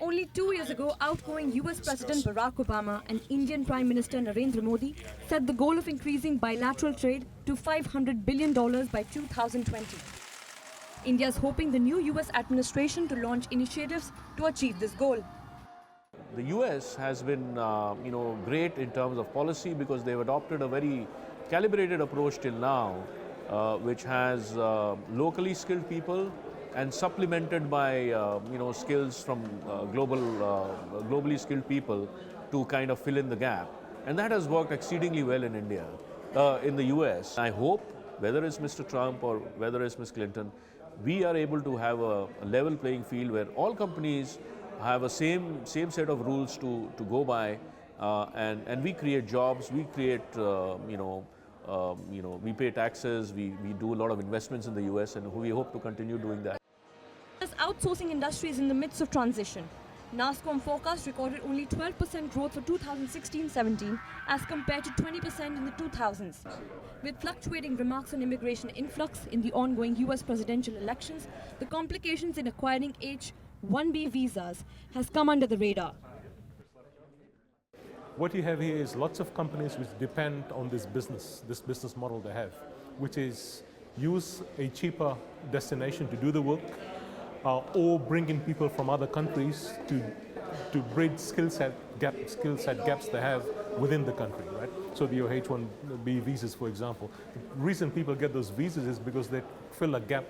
Only 2 years ago, outgoing US President Barack Obama and Indian Prime Minister Narendra Modi set the goal of increasing bilateral trade to $500 billion by 2020. India is hoping the new US administration to launch initiatives to achieve this goal. The US has been, great in terms of policy because they've adopted a very calibrated approach till now, which has locally skilled people and supplemented by, skills from globally skilled people to kind of fill in the gap. And that has worked exceedingly well in India, in the US. I hope, whether it's Mr. Trump or whether it's Ms. Clinton, we are able to have a level playing field where all companies have a same set of rules to go by, and we create jobs, we create, we pay taxes, we do a lot of investments in the US, and we hope to continue doing that. As outsourcing industry is in the midst of transition, NASSCOM forecast recorded only 12% growth for 2016-17 as compared to 20% in the 2000s. With fluctuating remarks on immigration influx in the ongoing US presidential elections, the complications in acquiring H-1B visas has come under the radar. What you have here is lots of companies which depend on this business model they have, which is use a cheaper destination to do the work, or bring in people from other countries to bridge skill set gaps they have within the country, right? So your H-1B visas, for example, the reason people get those visas is because they fill a gap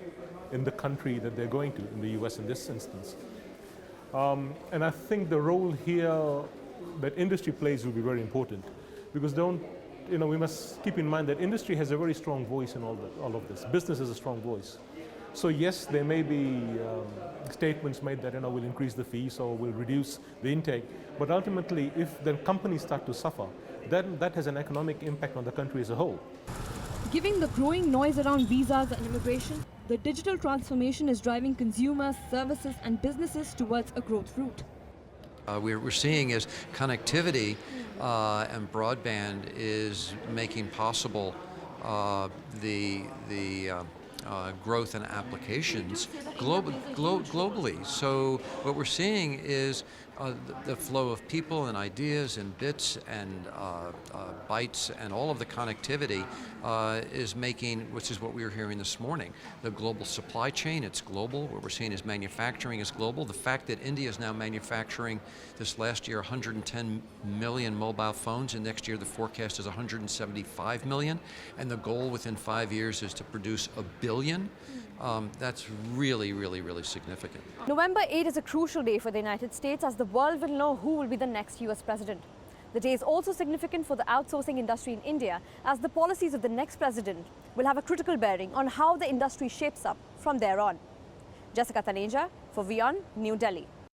in the country that they're going to, in the US in this instance. And I think the role here that industry plays will be very important, because we must keep in mind that industry has a very strong voice in all of this. Business has a strong voice. So yes, there may be statements made that we'll increase the fees or we'll reduce the intake, but ultimately if the companies start to suffer, then that has an economic impact on the country as a whole. Given the growing noise around visas and immigration, the digital transformation is driving consumers, services and businesses towards a growth route. We're seeing is connectivity and broadband is making possible the growth in applications globally. So what we're seeing is the flow of people and ideas and bits and bytes and all of the connectivity is making, which is what we were hearing this morning, the global supply chain, it's global. What we're seeing is manufacturing is global. The fact that India is now manufacturing this last year 110 million mobile phones, and next year the forecast is 175 million, and the goal within 5 years is to produce 1 billion. That's really, really, really significant. November 8 is a crucial day for the United States as the world will know who will be the next US president. The day is also significant for the outsourcing industry in India, as the policies of the next president will have a critical bearing on how the industry shapes up from there on. Jessica Taneja for WION, New Delhi.